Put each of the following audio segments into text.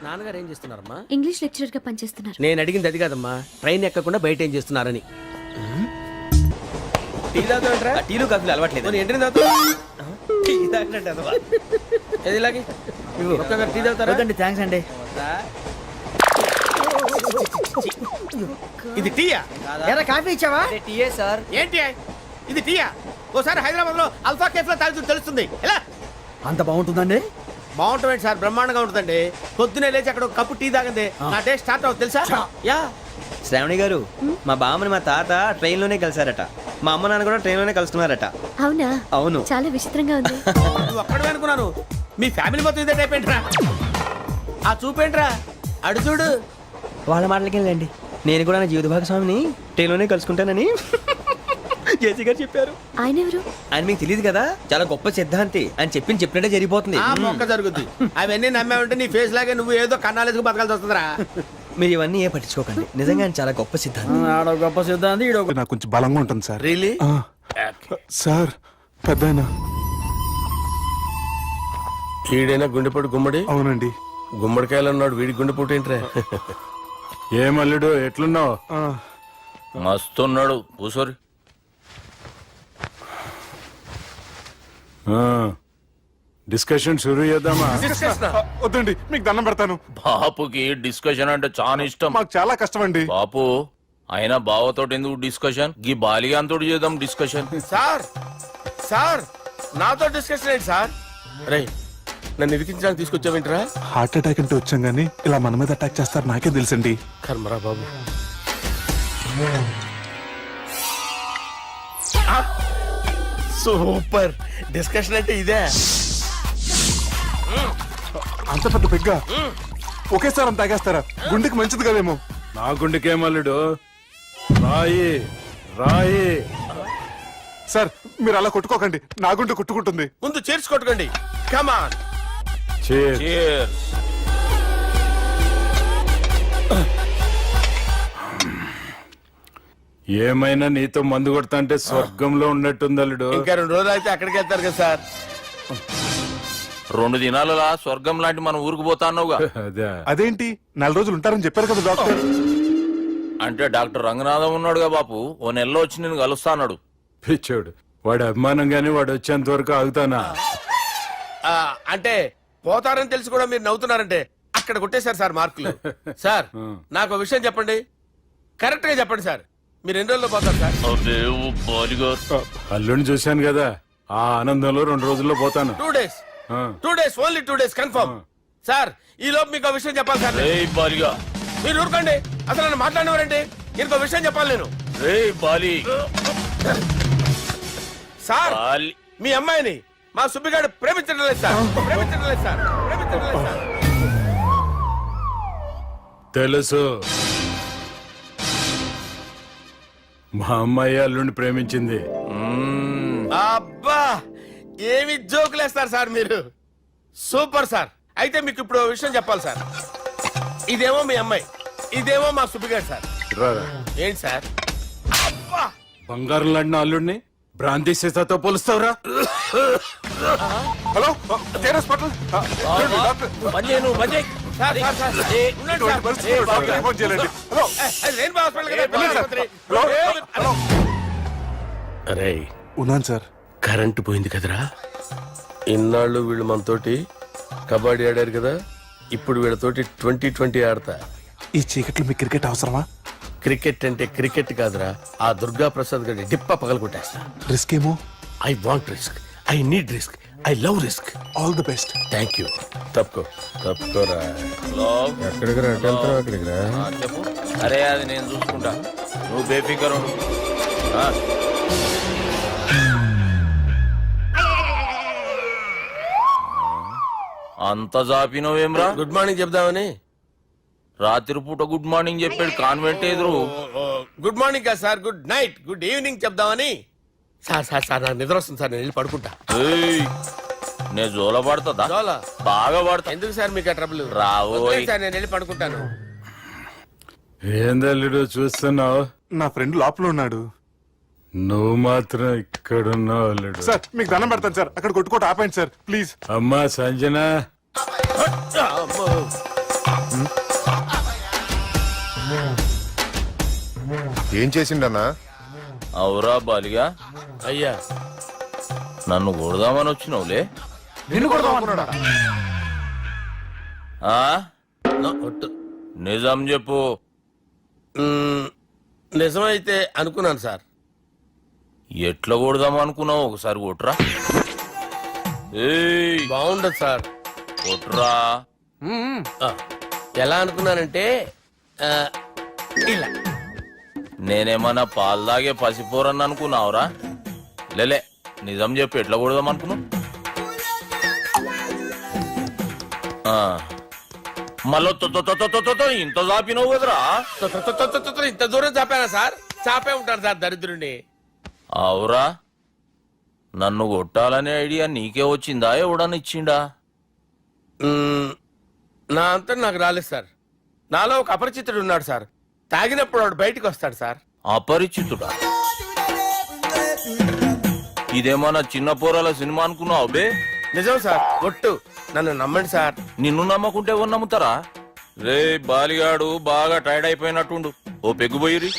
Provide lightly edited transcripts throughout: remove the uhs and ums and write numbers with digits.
నాన్నగారు ఏం చేస్తున్నారమ్మా? English lecturer గా పనిచేస్తున్నారు. నేను అడిగింది అది కాదమ్మా, ట్రైన్ ఎక్కకుండా బయట ఏం చేస్తున్నారని. టీ తాగుతాంట్రా? టీలు కాఫీలు అలవాట్లేదు. ఎంట్రీ తాగుతా టీ తాగినట్టు ఏది ఇలాగే ఒక్కగారు టీ తాగుతారా? థ్యాంక్స్ అండి. ఇది టీయా? ఎరా కాఫీ ఇచ్చావా? టీయే సార్. ఏంటి ఇది టీయా? ఓసారి హైదరాబాద్ లో అల్ఫా కేఫ్ లో తాగుతూ తెలుస్తుంది. ఎలా అంత బాగుంటుందండి? బాగుంటుంది సార్, బ్రహ్మాండంగా ఉంటుందండి. పొద్దునే లేచి అక్కడ ఒక కప్పు టీ తాగండి నా డే స్టార్ట్ అవుతుంది తెలుసా? యా. శ్రావణి గారు, మా బామ్మని మా తాత ట్రైన్ లోనే కలిసారట. మా అమ్మ నాన్న కూడా ట్రైన్ లోనే కలుస్తున్నారట. అవునా? అవును. చాలా విచిత్రంగా ఉంది. నువ్వు ఒక్కడే అనుకున్నాను, మీ ఫ్యామిలీ మొత్తం ఇదే టైప్ ఏంట్రా? ఆ చూపేంట్రా, అడు చూడు. వాళ్ళ మాటలకి వెళ్ళండి. నేను కూడా నా జీవిత భాగస్వామిని ట్రైన్ లోనే కలుసుకుంటానని జేసీ గారు చెప్పారు. ఆయన ఎవరు? ఆయన మీకు తెలియదు కదా, చాలా గొప్ప సిద్ధాంతి అని చెప్పినట్టే జరిగిపోతుంది. ఆ మొక్క జరుగుద్ది. అవన్నీ నమ్మే ఉంటే నీ ఫేస్ లాగే నువ్వు ఏదో కన్నాలేసుకు బతకాల్సి వస్తుందిరా. మీరు ఇవన్నీ ఏ పట్టించుకోకండి. నిజంగా ఆయన చాలా గొప్ప సిద్ధాంతి. ఆడో గొప్ప సిద్ధాంతి, ఈడో నాకు కొంచెం బలంగా ఉంటుంది సార్. రియలీ? సార్ పెద్దయినా. ఈడైనా గుండెపోటు గుమ్మడి? అవునండి. గుమ్మడికాయలు అన్నాడు, వీడి గుండెపోటు ఏంట్రా? ఏమల్లుడు ఎట్లున్నావు? మస్తున్నాడు కూసోరి. డిస్కషన్ షురూ చేద్దామా? వద్దండి, మీకు దండం పెడతాను. బాపుకి డిస్కషన్ అంటే చాలా ఇష్టం. మాకు చాలా కష్టం అండి. బాపు అయినా బావతోటి ఎందుకు డిస్కషన్? గీ బాలిగాంతోటి చేద్దాం డిస్కషన్. సార్ సార్ నాతో డిస్కషన్ ఏంటి సార్? రే నన్ను ఇరికించడానికి తీసుకొచ్చావేంట్రా? హార్ట్ అటాక్ అంటే వచ్చాం గానీ ఇలా మన మీద అటాక్ చేస్తారు నాకే తెలుసండి. కర్మరా బాబు. సూపర్ డిస్కషన్ అంటే ఇదే. అంత పెద్ద పెగ్గ ఒకేసారి అంత తాగేస్తారా? గుండెకి మంచిది కదేమో. నా గుండెకేమల్లుడు రాయి రాయి. సార్ మీరు అలా కొట్టుకోకండి, నా గుండె కొట్టుకుంటుంది. ముందు చేర్చి కొట్టుకోండి. కమాన్. Cheers. ఏమైనా నీతో మందు కొడతా అంటే స్వర్గంలో ఉన్నట్టుంది అల్లుడు. ఇంకా 2 రోజులు అయితే అక్కడికి వెళ్తారు కదా సార్. 2 దినాలలా స్వర్గం లాంటి మన ఊరికి పోతాన్నావుగా. అదేంటి 4 రోజులు ఉంటారని చెప్పారు కదా డాక్టర్. అంటే డాక్టర్ రంగనాథం ఉన్నాడుగా బాపు, ఓ నెలలో వచ్చి నేను కలుస్తా అన్నాడు. పిచ్చోడు, వాడు అభిమానంగానే వాడు వచ్చేంత వరకు ఆగుతానా? అంటే పోతారని తెలిసి కూడా మీరు నవ్వుతున్నారంటే అక్కడ కొట్టేశారు సార్ మార్కులు. సార్ నాకు ఒక విషయం చెప్పండి, కరెక్ట్ గా చెప్పండి సార్. మీరు ఎన్ని రోజుల్లో పోతారు సార్? అల్లుడిని చూశాను కదా, ఆ ఆనందంలో 2 రోజుల్లో పోతాను. 2 days. 2 days, only 2 days confirm. Sir ఈ లోపు మీకు ఒక విషయం చెప్పాలి సార్. మీరు ఊరుకోండి, అసలు నన్ను మాట్లాడినవారండి. ఇంకో విషయం చెప్పాలి నేను. సార్ మీ అమ్మాయిని మా సుబ్బిగాడు ప్రేమించడం లేదు సార్. ప్రేమించడం లేదు సార్. ప్రేమించడం లేదు సార్. తెలుసు, మా అమ్మాయి అల్లుడిని ప్రేమించింది. అబ్బా ఏమి జోకులేస్తారు సార్ మీరు. Super sir. అయితే మీకు ఇప్పుడు ఓ విషయం చెప్పాలి సార్. ఇదేమో మీ అమ్మాయి, ఇదేమో మా సుబ్బిగాడు సార్. రారా. ఏంటి సార్? అబ్బా బంగారం లాంటి నా అల్లుడిని భ్రాంతి సీతాతో పోలుస్తావురా? Hello hospital. అరే ఉన్నాను సార్. కరెంటు పోయింది కదరా. ఇన్నాళ్ళు వీళ్ళు మనతోటి కబడ్డీ ఆడారు కదా, ఇప్పుడు వీళ్ళతోటి 2020 ఆడతా. ఈ చీకట్లో మీ క్రికెట్ అవసరమా? క్రికెట్ అంటే క్రికెట్ కాదురా, ఆ దుర్గా ప్రసాద్ గారి డిప్ప పగలగొట్టేస్తా. రిస్క్ ఏమో. I want risk, I need risk, I love risk. All the best. Thank you. తప్పుకోరా. ఎక్కడికి రా? అక్కడికి రా. చెప్పు. అరే అది నేను చూసుకుంటా, నువ్వు బేఫికర్ ఉండు. అంత జాపినవేమ్రా? గుడ్ మార్నింగ్ చెప్దామని. రాత్రి పూట గుడ్ మార్నింగ్ చెప్పాడు కాన్వెంట్ ఎదురు. గుడ్ మార్నింగ్ కాదు sir, good night, good evening చెప్దామని. సార్ సార్ సార్ నాకు నిద్ర వస్తుంది సార్, నేను వెళ్ళి పడుకుంటా. నేను జోల పడుతుందా? జోలా? బాగా పడతా. ఎందుకు సార్ మీకు ఆ ట్రబుల్? రావోయ్ సార్ నేను వెళ్ళి పడుకుంటాను. ఏందల్లుడు చూస్తున్నావు? నా ఫ్రెండ్ లోపల ఉన్నాడు, నువ్వు మాత్రం ఇక్కడున్నావు అల్లుడు. సార్ మీకు దండం పెడతాను సార్, అక్కడ కొట్టుకోట ఆపండి సార్ ప్లీజ్. అమ్మా సంజన. ఏం చేసిండన్నా? అవురా బాలిగా, అయ్యా నన్ను కొడదామని వచ్చినావులే. ఆ? ఒట్టు. నిజం చెప్పు. నిజమైతే అనుకున్నాను సార్. ఎట్లా కొడదాం అనుకున్నావు? ఒకసారి కొట్రా. ఏయ్, బాగుండదు సార్. కొట్రా. ఆ, ఎలా అనుకున్నానంటే ఆ, ఇలా. నేనేమన్నా పాలు తాగే పసిపోరని అనుకున్నావురా? లేలే, నిజం చెప్పు, ఎట్లా కొడదాం అనుకున్నావు? మళ్ళీ ఇంత చాపినవు కదరా? ఇంత దూరం చాపానా సార్? చాపే ఉంటాను సార్ దరిద్రుడిని. అవురా, నన్ను కొట్టాలనే ఐడియా నీకే వచ్చిందా? ఎవడన్నా ఇచ్చిండా? నా అంతా నాకు రాలేదు సార్. నాలో ఒక అపరిచితుడు ఉన్నాడు సార్. తాగినప్పుడు వాడు బయటికి వస్తాడు సార్. అపరిచితుడా? ఇదేమన్నా చిన్న పోరాల సినిమా అనుకున్నావు బే? నిజం సార్, ఒట్టు. నన్ను నమ్మండి సార్. నిన్ను నమ్మకుంటే ఎవరు నమ్ముతారా? రే బాలిగాడు బాగా టైర్డ్ అయిపోయినట్టుండు, ఓ పెగ్గుపోయిరి.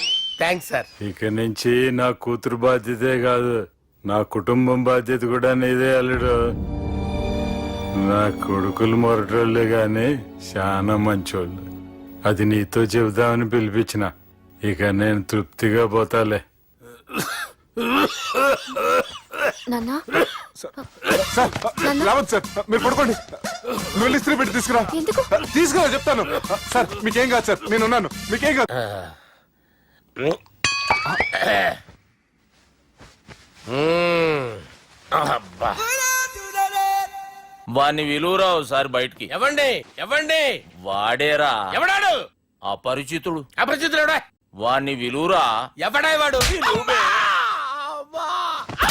Thanks sir. ఇక నుంచి నా కూతురు బాధ్యతే కాదు, నా కుటుంబం బాధ్యత కూడా నీదే అల్లుడు. నా కొడుకులు మొరటోళ్ళే గాని చాలా మంచోళ్ళు. అది నీతో చెబుదామని పిలిపించిన. ఇక నేను తృప్తిగా పోతాలే. నాన్న సార్ రావద్దు సార్, మీరు పడుకోండి. నువ్వు వెళ్ళి ఇస్త్రీ పెట్టి తీసుకురా. ఎందుకు? తీసుకురా చెప్తాను. సార్ మీకేం కాదు సార్, నేను ఉన్నాను, మీకేం కాదు. అబ్బా. వాణ్ణి విలువరావు సార్ బయటికి. ఎవండి ఎవండి? వాడేరా ఎవడాడు? అపరిచితుడు. అపరిచితుడు ఎవడా? వాణ్ణి విలువరా. ఎవడా వాడు?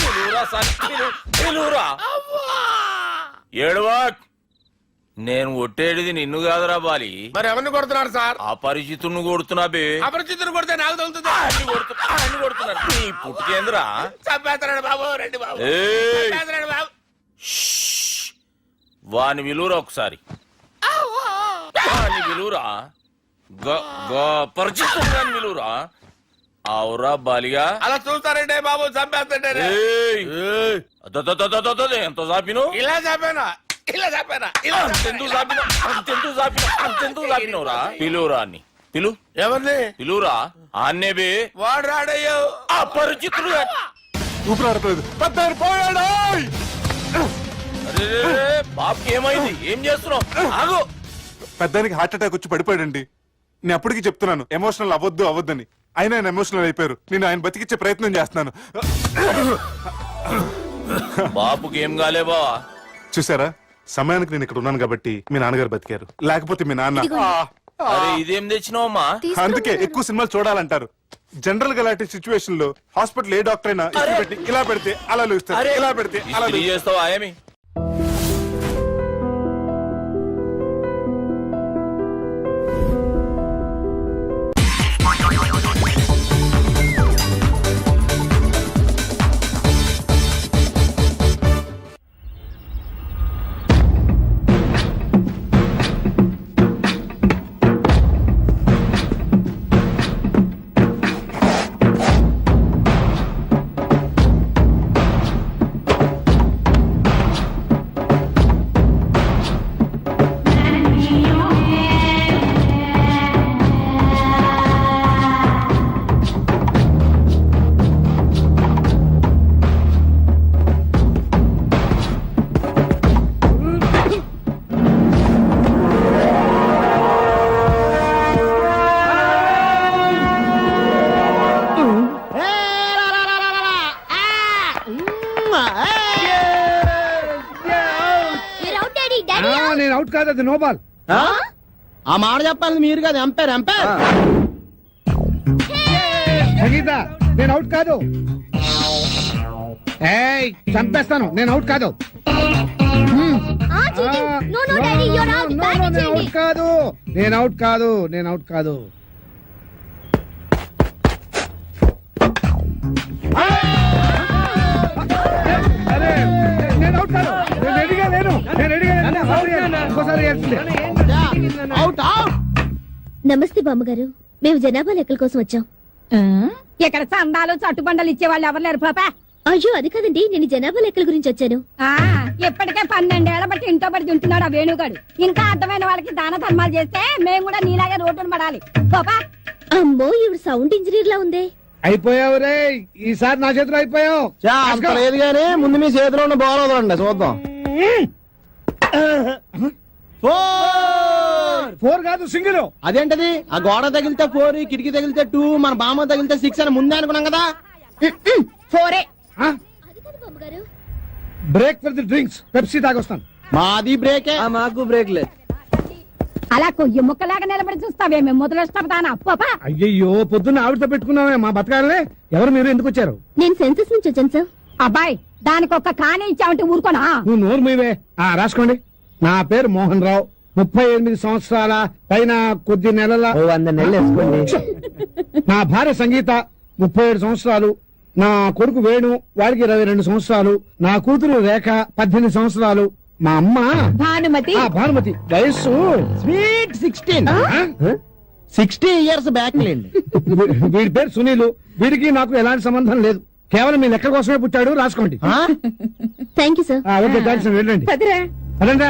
విలువరా సార్, విలువరా. ఏడవా, నేను కొట్టేడిది నిన్ను కాదురా బాలి. మరి ఎవరిని కొడుతున్నారు సార్? అపరిచితుడిని కొడుతున్నా బే. అపరిచితుడు కొడితే నాకు తగులుతుంది. అన్ని కొడుతున్నారు. నీ పుట్టుకేంద్రా? చంపేస్తున్నాడు బాబు, రండి బాబు. ఏయ్, చంపేస్తున్నాడు బాబు. వాని విలువరా ఒకసారి. వాని విలువరా. పరిచితుడు విలువరా. అవురా బాలిగా. అలా చూస్తారంటే బాబు, చంపేస్తాడే. ఎంత చాపిను? ఇలా చంపానా? ఇలా చంపానా? ఇలా అంతెందుకు చాపిన? అంతెందుకు చాపిన? అంతెందుకు చాపినవురా? పిలువురా అని. పిలు. ఎవరిని? పిలువురా. ఆన్నే బే. వాడు రాడయ్యో. అపరిచితుడు. ఊపిరాడట్లేదు. పెద్దాయన పోయాడు. అరే బాబుకి ఏమైంది? ఏం చేస్తున్నావు? ఆగు. పెద్దానికి హార్ట్ అటాక్ వచ్చి పడిపోయాడండి. నేను అప్పటికి చెప్తున్నాను ఎమోషనల్ అవ్వద్దని. అయినా ఆయన ఎమోషనల్ అయిపోయారు. నేను ఆయన బతికిచ్చే ప్రయత్నం చేస్తున్నాను. బాబుకి ఏం కాలే బావా? చూసారా, సమయానికి నేను ఇక్కడ ఉన్నాను కాబట్టి మీ నాన్నగారు బతికారు. లేకపోతే మీ నాన్న. అరే ఇదేం తెచ్చినావమ్మా? అందుకే ఎక్కువ సినిమాలు చూడాలంటారు. జనరల్ గా అలాంటి సిచ్యువేషన్ లో హాస్పిటల్ ఏ డాక్టర్ అయినా ఇస్త్రీ పెట్టి ఇలా పెడితే అలా లూస్తారు, ఇలా పెడితే అలా ఇస్త్రీ చేస్తావా ఏమి? నేను అవుట్ కాదు, అది నో బాల్. ఆ మాట చెప్పాలి మీరు కదా, ఎంపైర్ ఎంపైర్. సంగీత, నేను అవుట్ కాదు. ఏయ్, చంపేస్తాను. నేను అవుట్ కాదు. నేను అవుట్ కాదు. నేను అవుట్ కాదు. నేను అవుట్ కాదు. అరే, నేను అవుట్ కాదు. నేను రెడీగా లేను. నేను రెడీగా లేను. ఇంకోసారి వేయాల్సిందే. Out out. నమస్తే బామ్మగారు, మేము జనాభా లెక్కల కోసం వచ్చాం. ఇక్కడ చందాలు చట్టుబండలు ఇచ్చే వాళ్ళు ఎవరు లేరు పాపా. అయ్యో అది కాదండి, నేను జనాభా లెక్కల గురించి వచ్చాను. ఇప్పటికే 12 ఏళ్ల బట్టి ఇంట్లో పడి తింటున్నాడు ఆ వేణుగాడు. ఇంకా అర్థమైన వాళ్ళకి దాన ధర్మాలు చేస్తే మేము కూడా నీలాగే రోడ్డును పడాలి పాపా. అమ్మో ఇవి సౌండ్ ఇంజనీర్ లా ఉంది. అయిపోయావు రే, ఈసారి నా చేతిలో అయిపోయావు. అంత లేదు గానీ ముందు మీ చేతిలో ఉన్న బాల్ వదలండి చూద్దాం. 4 కాదు, సింగిల్. అదేంటది? ఆ గోడ తగిలితే 4, కిటికీ తగిలితే 2, మన బామ్మ తగిలితే 6 అని ముందే అనుకున్నాం కదా. 4 అది కాదు బామ్మగారు. Break for the drinks, Pepsi తాగొస్తాను. మాది బ్రేకే. మాకు బ్రేక్ లేదు. అలా కొయ్యి ముక్కలాగా నిలబడి చూస్తావేమే మొదలెస్తానా పాపా. అయ్యయ్యో, పొద్దున్న ఆవిడతో పెట్టుకున్నామే మా బతకాలే. ఎవరు మీరు, ఎందుకు వచ్చారు? నేను సెన్సస్ నుంచి వచ్చాను సార్. అబ్బాయి దానికి ఒక్క కానే ఇచ్చావంటే ఊరుకోనా? నువ్వు నోరు మీవే. రాసుకోండి. నా పేరు మోహన్ రావు, 38 సంవత్సరాల పైన కొద్ది నెలల. 100 నెలలు వేసుకోండి. నా భార్య సంగీత, 37 సంవత్సరాలు. నా కొడుకు వేణు, వాడికి 22 సంవత్సరాలు. నా కూతురు రేఖ, 18 సంవత్సరాలు. మా అమ్మ భానుమతి. భానుమతి, వయస్సు స్వీట్ 16. 60 ఇయర్స్ బ్యాక్ లేండి. వీడి పేరు సునీలు. వీడికి నాకు ఎలాంటి సంబంధం లేదు, కేవలం మీ లెక్క కోసమే పుట్టాడు. రాసుకోండి. Thank you sir. Okay, thanks. వెళ్ళండి. పదండ్రా.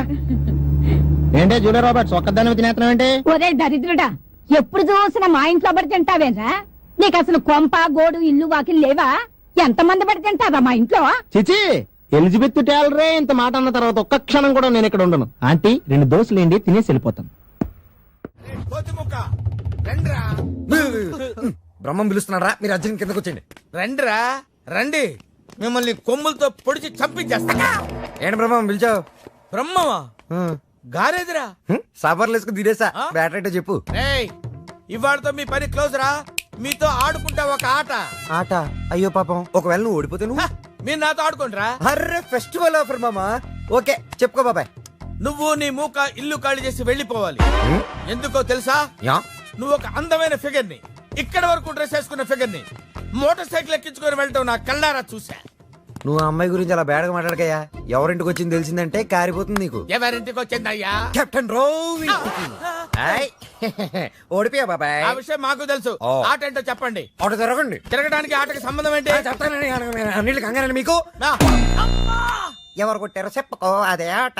ఏంటే జూలియర్ రాబర్ట్స్ ఒక్కదాని తినేస్తున్నావు ఏంటి? ఒరే దరిద్రుడా, ఎప్పుడు చూసినా మా ఇంట్లో పడి తింటావేరా? నీకు అసలు కొంప గోడు ఇల్లు వాకిలు లేవా? ఎంతమంది పడి తింటారా మా ఇంట్లో? చిచి, ఎలిజబెత్ టేలరే ఇంత మాట అన్న తర్వాత ఒక్క క్షణం కూడా నేను ఇక్కడ ఉండను. ఆంటీ 2 దోశలు ఏంటి, తినేసి వెళ్ళిపోతాను. బ్రహ్మం పిలుస్తున్నారా? మీరు అర్జున్ కిందకు వచ్చేయండి. రండిరా రండి, మిమ్మల్ని కొమ్ములతో పొడిచి చంపించేస్తా. ఏంటి బ్రహ్మం పిలిచావు? బ్రహ్మమా? గారేదిరా. సవర్లు వేసుకుని తీరేసా. బ్యాటరీ చెప్పు. ఏయ్, ఇవాళతో మీ పని క్లోజ్ రా. మీతో ఆడుకుంటా ఒక ఆట. ఆట? అయ్యో పాపం, ఒకవేళ నువ్వు ఓడిపోతే నువ్వు? మీరు నాతో ఆడుకోండిరా. అర్రే, ఫెస్టివల్ ఆఫర్ మామా. ఓకే, చెప్పుకో బాబాయ్. నువ్వు నీ మూక ఇల్లు ఖాళీ చేసి వెళ్ళిపోవాలి. ఎందుకో తెలుసా? యా. నువ్వు ఒక అందమైన ఫిగర్ ని, ఇక్కడ వరకు డ్రెస్ వేసుకున్న ఫిగర్ ని మోటార్ సైకిల్ ఎక్కించుకొని వెళ్ళటం నా కళ్ళారా చూసా. నువ్వు ఆ అమ్మాయి గురించి అలా బేడగా మాట్లాడకయ్యా. ఎవరింటికి వచ్చింది తెలిసిందంటే కారిపోతుంది నీకు. ఎవరింటికి వచ్చిందయ్యా? కెప్టెన్ రోవ్. ఓడిపోయా బాబాయ్. ఆ విషయం మాకు తెలుసు. ఓ. ఆట ఏంటో చెప్పండి. ఆట తిరగండి. తిరగడానికి ఆటకి సంబంధం ఏంటి? చెప్తానని అన్నిళ్ళు కంగారండి మీకు. నా. ఎవరు కొట్టారో చెప్పుకో, అదే ఆట.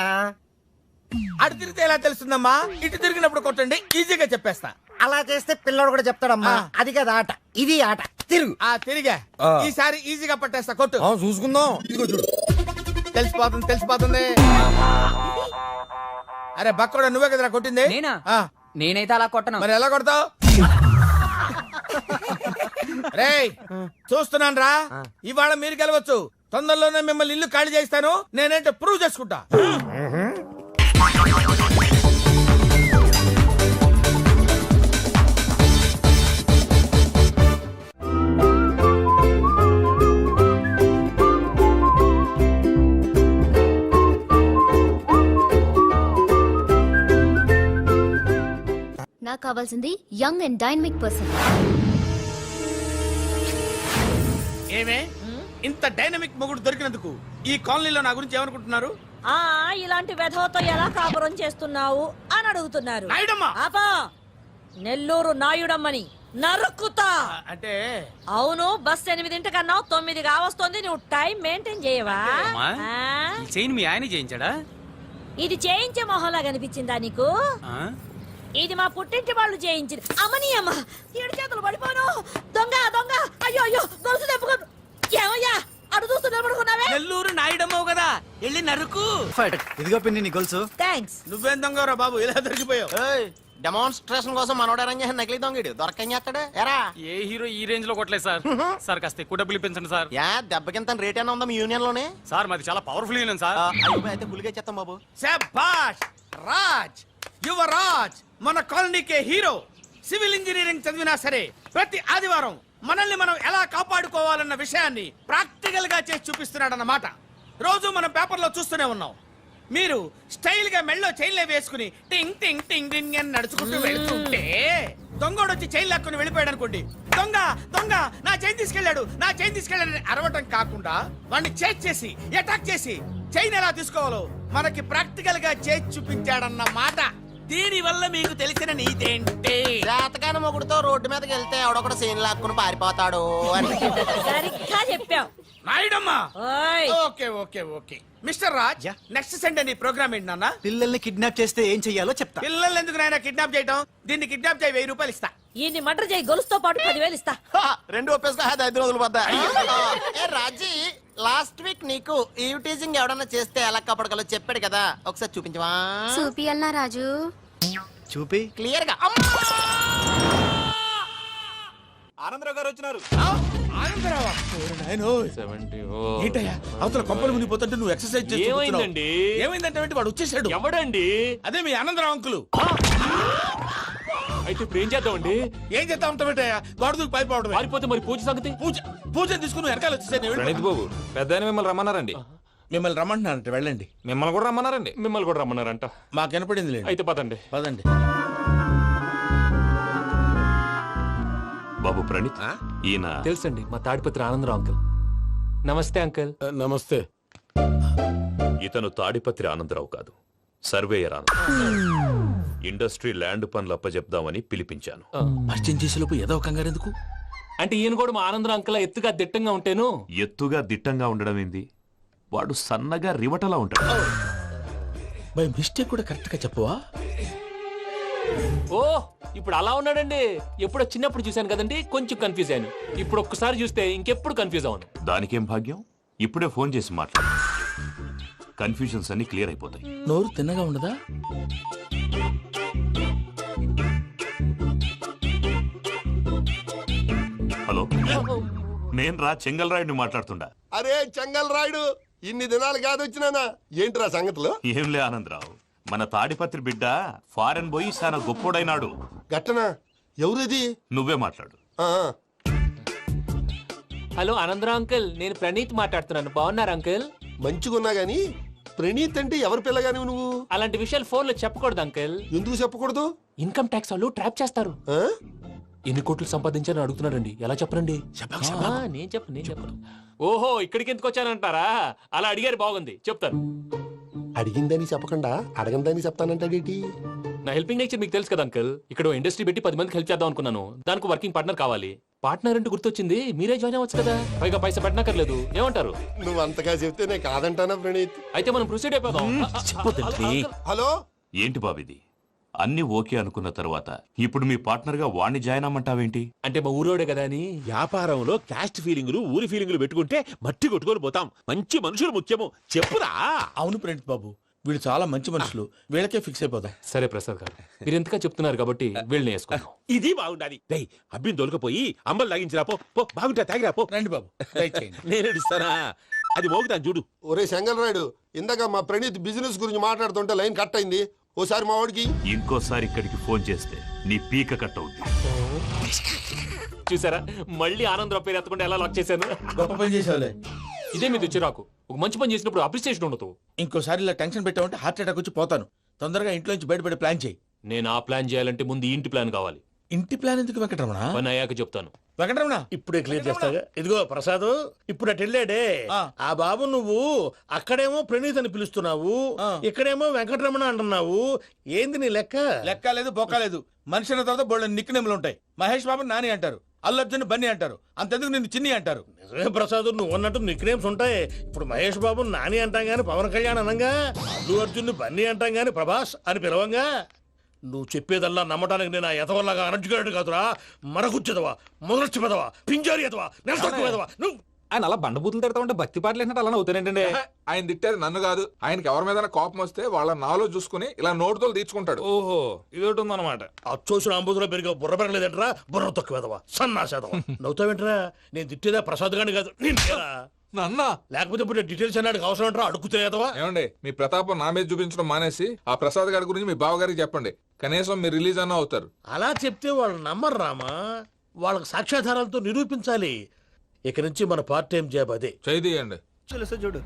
అటు తిరిగితే ఎలా తెలుస్తుందమ్మా? ఇటు తిరిగినప్పుడు కొట్టండి, ఈజీగా చెప్పేస్తా. అలా చేస్తే పిల్లడు కూడా చెప్తాడమ్మా. ఆ. అది కదా ఆట, ఇది ఆట. తిరుగు. తిరిగా. ఆ. ఈసారి ఈజీగా పట్టేస్తా, కొట్టు. చూసుకుందాం. ఇదిగో చూడు. తెలిసిపోతుంది. అరే బక్కడా, నువ్వే కదరా కొట్టింది? నేనా? ఆ. నేనైతే అలా కొట్టను. మరి ఎలా కొడతావు? రేయ్, చూస్తున్నాను రా. ఇవాళ మీరు గెలవచ్చు. తొందరలోనే మిమ్మల్ని ఇల్లు ఖాళీ చేస్తాను. నేనేంటో ప్రూవ్ చేసుకుంటా. నాకు కావాల్సింది యంగ్ అండ్ డైనమిక్ పర్సన్. ఏమే, ఇంత డైనమిక్ మొగుడు దొరికినందుకు ఈ కాలనీలో నా గురించి ఏమనుకుంటున్నారు? ఇలాంటి వెధవతో ఎలా కాపురం చేస్తున్నావు అని అడుగుతున్నారు. నాయుడమ్మా. ఆపా, నెల్లూరు నాయుడమ్మని నరుక్కుతా. అంటే అవును, బస్ 8 9 కావస్తుంది. నువ్వు టైం మెయింటైన్ చేయవా? చైన్ మీ ఆయన చేయించాడా? ఇది చేయించే మొహంలా కనిపించిందా నీకు? ఇది మా పుట్టింటి వాళ్ళు చేయించింది. అమ్మని అమ్మ, 7 చేతులు పడిపోను. దొంగ దొంగ, అయ్యో అయ్యో, గొలుసు తెప్పుకోను. ఏమయ్యా అడు చూస్తూ నిలబడుకున్నావే? నెల్లూరు నాయుడమ్మవు కదా, వెళ్ళి నరుకు. ఇదిగో పిన్ని నీ గొలుసు. థ్యాంక్స్. నువ్వేం దొంగరా బాబు, ఇలా దొరికిపోయావు? డెమాన్స్ట్రేషన్ కోసం మనోడు అరేంజ్ చేసిన నకిలీ దొంగడు దొరకని చేస్తాడు. ఎరా ఏ హీరో ఈ రేంజ్ లో కొట్టలేదు సార్. సార్ కాస్త ఎక్కువ డబ్బులు ఇప్పించండి సార్. యా, దెబ్బకింత రేట్ అయినా ఉందా మీ యూనియన్ లోనే? సార్ మాది చాలా పవర్ఫుల్ యూనియన్ సార్. అయితే గులిగే చేస్తాం బాబు. శభాష్ రాజ్, యువరాజ్, మన కాలనీకే హీరో. సివిల్ ఇంజనీరింగ్ చదివినా సరే ప్రతి ఆదివారం మనల్ని మనం ఎలా కాపాడుకోవాలన్న విషయాన్ని ప్రాక్టికల్ గా చేసి చూపిస్తున్నాడన్నమాట. రోజు మనం పేపర్లో చూస్తూనే ఉన్నాం. మీరు స్టైల్ గా మెళ్ళో చైన్లే వేసుకుని టింగ్ టింగ్ టింగ్ టింగ్ అని నడుచుకుంటూ వెళ్తుంటే దొంగోడు వచ్చి చైన్ లాక్కుని వెళ్ళిపోయాడు అనుకోండి. దొంగ దొంగ, నా చైన్ తీసుకెళ్ళాడు, నా చైన్ తీసుకెళ్ళాడు అని అరవటం కాకుండా వాడిని చేజ్ చేసి అటాక్ చేసి చైన్ ఎలా తీసుకోవాలో మనకి ప్రాక్టికల్ గా చేసి చూపించాడన్న మాట. దీని వల్ల మీకు తెలిసిన నీతేంటి? జాతకాన మొగుడుతో రోడ్డు మీదకి వెళ్తే ఎవడొకడు సీన్ లాక్కుని పారిపోతాడు అని. సరిగ్గా చెప్పావు. నాయుడమ్మా. ఓయ్ okay okay okay mister Raj, next Sunday నీ ప్రోగ్రామ్ ఏంటి నాన్న? పిల్లల్ని కిడ్నాప్ చేస్తే ఏం చెయ్యాలో చెప్తా. పిల్లల్ని ఎందుకు నాయన కిడ్నాప్ చేయటం? దీన్ని కిడ్నాప్ చేయి, 1000 రూపాయలు ఇస్తా. ఈయన్ని మటర్ చేయి, గొలుసుతో పాటు 10,000 ఇస్తా. రెండు ఒప్పేస్తా 5 రోజులు పడ్డా. ఏ రాజీ, లాస్ట్ వీక్ నీకు ఈ టీజింగ్ ఎవడన్నా చేస్తే ఎలా కాపాడగలో చెప్పాడు కదా, ఒకసారి చూపించవా? చూపియల్నా రాజు? చూపి. క్లియర్ గా. ఆనందరావు గారు వచ్చినారు. ఆనందరావా? ఓరి నాయనో. ఏంటయ్యా అవతల కొంపలు మునిగిపోతుంటే నువ్వు ఎక్సర్సైజ్ చేస్తూ ఏమైందండి? ఏమైందంటే వాడు వచ్చేసాడు. ఎవడండి? అదే మీ ఆనందరావు అంకులు. అయితే ఇప్పుడు ఏం చేద్దామండి? ఏం చేస్తా ఉంటావేటయ్యా? గోడ దూకి పైపోవడం. పారిపోతే మరి పూజ సంగతి? పూజ తీసుకుని వెనకాల వచ్చేసాను. ప్రణీత్ బాబు, పెద్ద మిమ్మల్ని రమ్మన్నారండి. మిమ్మల్ని రమ్మంటున్నానంట, వెళ్ళండి. మిమ్మల్ని కూడా రమ్మన్నారండి. మిమ్మల్ని కూడా రమ్మన్నారంట. మాకు వినపడింది లేదు. అయితే పదండి. పదండి. బాబు ప్రణీత్, ఈయన తెలుసండి, మా తాడిపత్రి ఆనందరావు అంకుల్. నమస్తే అంకుల్. నమస్తే. ఇతను తాడిపత్రి ఆనందరావు కాదు, సర్వేయర్ ఆనందరావు. ఇండస్ట్రీ ల్యాండ్ పనులు అప్పచెప్దామని పిలిపించాను. పరిచయం చేసేలోపు ఏదో కంగారు ఎందుకు? అంటే ఈయన కూడా మా ఆనందరావు అంకుల్ ఎత్తుగా దిట్టంగా ఉంటాను. ఎత్తుగా దిట్టంగా ఉండడం ఏంది, వాడు సన్నగా రివటలా ఉంటాడు. బై మిస్టేక్ కూడా కరెక్ట్ గా చెప్పవా? ఓ ఇప్పుడు అలా ఉన్నాడండి. ఎప్పుడో చిన్నప్పుడు చూశాను కదండి, కొంచెం కన్ఫ్యూజ్ అయ్యాను. ఇప్పుడు ఒక్కసారి చూస్తే ఇంకెప్పుడు కన్ఫ్యూజ్ అవ్వను. దానికేం భాగ్యం, ఇప్పుడే ఫోన్ చేసి మాట్లాడు. కన్ఫ్యూజన్స్ అన్ని క్లియర్ అయిపోతాయి. నోరు తిన్నగా ఉండదా? హలో, నేను రా చెంగల్ రాయుడిని మాట్లాడుతుండా. అరే చెంగల్ రాయుడు, ఇన్ని దినాలు కాదు వచ్చినానా? ఏంట్రా సంగతులు? ఏంలే ఆనందరావు, మన తాడిపత్రి బిడ్డ ఫారెన్ పోయి చాలా గొప్పోడైనాడు. గట్టనా? ఎవరిది? నువ్వే మాట్లాడు. హలో ఆనందరావు అంకుల్, నేను ప్రణీత్ మాట్లాడుతున్నాను. బాగున్నారు అంకుల్? మంచిగున్నా గాని ప్రణీత్ అంటే ఎవరి పిల్లగాని నువ్వు? అలాంటి విషయాలు ఫోన్ లో చెప్పకూడదు అంకుల్. ఎందుకు చెప్పకూడదు? ఇన్కమ్ ట్యాక్స్ వాళ్ళు ట్రాప్ చేస్తారు. ఆ? ఎన్ని కోట్లు సంపాదించాలని అడుగుతున్నారండి. ఎలా చెప్పరండి? నేను చెప్పను. ఓహో, ఇక్కడికి ఎందుకు వచ్చానంటారా? అలా అడిగారు, బాగుంది, చెప్తాను. అడిగిందని చెప్పకుండా అడగందని చెప్తానంటాడేటి? నా హెల్పింగ్ నేచర్ మీకు తెలుసు కదా అంకుల్. ఇక్కడ ఇండస్ట్రీ పెట్టి 10 మందికి హెల్ప్ చేద్దాం అనుకున్నాను. దానికి వర్కింగ్ పార్ట్నర్ కావాలి. పార్ట్నర్ అంటే గుర్తొచ్చింది, మీరే జాయిన్ అవ్వచ్చు కదా. పైగా పైసా పెట్టనక్కర్లేదు. ఏమంటారు? నువ్వు అంతగా చెప్తే నేను కాదంటానా ప్రణీత్? అయితే మనం ప్రొసీడ్ అయిపోదాం. హలో, ఏంటి బాబిది? అన్ని ఓకే అనుకున్న తర్వాత ఇప్పుడు మీ పార్ట్నర్ గా వాణ్ణి జాయిన్ అమ్మంటావేంటి? అంటే మా ఊరోడే కదా అని. వ్యాపారంలో క్యాస్ట్ ఫీలింగులు, ఊరి ఫీలింగులు పెట్టుకుంటే మట్టి కొట్టుకొని పోతాం. మంచి మనుషులు ముఖ్యము. చెప్పురా. అవును ప్రణీత్ బాబు, వీళ్ళు చాలా మంచి మనుషులు. వీళ్ళకే ఫిక్స్ అయిపోదాం. సరే ప్రసాద్ గారు, మీరు ఎంతగా చెప్తున్నారు కాబట్టి వీళ్ళని వేసుకున్నాం. ఇది బాగుండాలి. డై అబ్బిని దొలకపోయి అంబలు లాగించిరా పో. బాగుంటా తాగిరా పో. రండి బాబు, నేను ఇస్తానా? అది మోగుతాను చూడు. ఒరే చెంగల్ రాయుడు, ఇందాక మా ప్రణీత్ బిజినెస్ గురించి మాట్లాడుతుంటే లైన్ కట్ అయింది. ఓసారి మా వాడికి ఇంకోసారి ఇక్కడికి ఫోన్ చేస్తే నీ పీక కట్ అవుద్ది. చూసారా, మళ్ళీ ఆనందరావు పేరు ఎత్తకుండా ఎలా లాక్ చేశాను. గొప్ప పని చేసేవాళ్ళే. ఇదే మీద చిరాకు. ఒక మంచి పని చేసినప్పుడు అప్రిసియేషన్ ఉండదు. ఇంకోసారి ఇలా టెన్షన్ పెట్టామంటే హార్ట్ అటాక్ వచ్చి పోతాను. తొందరగా ఇంట్లో నుంచి బయటపడే ప్లాన్ చేయి. నేను ఆ ప్లాన్ చేయాలంటే ముందు ఈ ఇంటి ప్లాన్ కావాలి. ఇంటి ప్లాన్ ఎందుకు వెంకటరమణ? పని అయ్యాక చెప్తాను. వెంకటరమణ ఇప్పుడే క్లియర్ చేస్తాగా. ఇదిగో ప్రసాద్, ఇప్పుడు అటు వెళ్ళాడే ఆ బాబు, నువ్వు అక్కడేమో ప్రణీత్ అని పిలుస్తున్నావు, ఇక్కడేమో వెంకటరమణ అంటున్నావు. ఏంది నీ లెక్క? లెక్క లేదు, బొక్క లేదు. మనిషి అన్న తర్వాత బోళ్ళ నిక్నెములు ఉంటాయి. మహేష్ బాబు నాని అంటారు, అల్లు అర్జున్ బన్నీ అంటారు, అంతెందుకు నిన్ను చిన్ని అంటారు. నిజమే ప్రసాద్, నువ్వు అన్నట్టు నిక్ నేమ్స్ ఉంటాయి. ఇప్పుడు మహేష్ బాబు నాని అంటాం గాని పవన్ కళ్యాణ్ అనంగా, అల్లు అర్జున్ బన్నీ అంటాం గాని ప్రభాస్ అని పిలవంగా. నువ్వు చెప్పేదల్లా నమ్మటానికి నేను ఎతవల్లాగా అనర్జుకేటెడ్ కాదురా. మరగుచ్చదవా, మొదలచ్చి పెదవా, పింజారి ఎదవా, నెలసొక్కు పెదవా. నువ్వు ఆయన అలా బండబూతులు తిడతా ఉంటే భక్తి పాటలు ఏంటంటే అలా అవుతానంటే. ఆయన తిట్టేది నన్ను కాదు, ఆయనకి ఎవరి మీద కోపం వస్తే వాళ్ళ నాలో చూసుకుని ఇలా నోటుతో తీర్చుకుంటాడు. ఓహో, ఇదొకటి ఉందన్నమాట. అచ్చోసిన అంబుధులో పెరిగే బుర్ర పెరగలేదంటరా, బుర్ర తొక్కువేదవా, సన్నాసేదవా. నవ్వుతావేంట్రా? నేను తిట్టేదా ప్రసాద్ గాని కాదు, నన్నా. లేకపోతే ఇప్పుడు డీటెయిల్స్ అన్నాడు అవసరం అంటారా? అడుగుతాయేదవా. ఏమండి, మీ ప్రతాపం నా మీద చూపించడం మానేసి ఆ ప్రసాద్ గారి గురించి మీ బావగారికి చెప్పండి. కనీసం మీరు రిలీజ్ అన్న అవుతారు. అలా చెప్తే వాళ్ళు నమ్మరు రామా. వాళ్ళకి సాక్ష్యాధారాలతో నిరూపించాలి. ఇక నుంచి మన పార్ట్ టైం జాబ్ అదే. చేయండి. చూడు,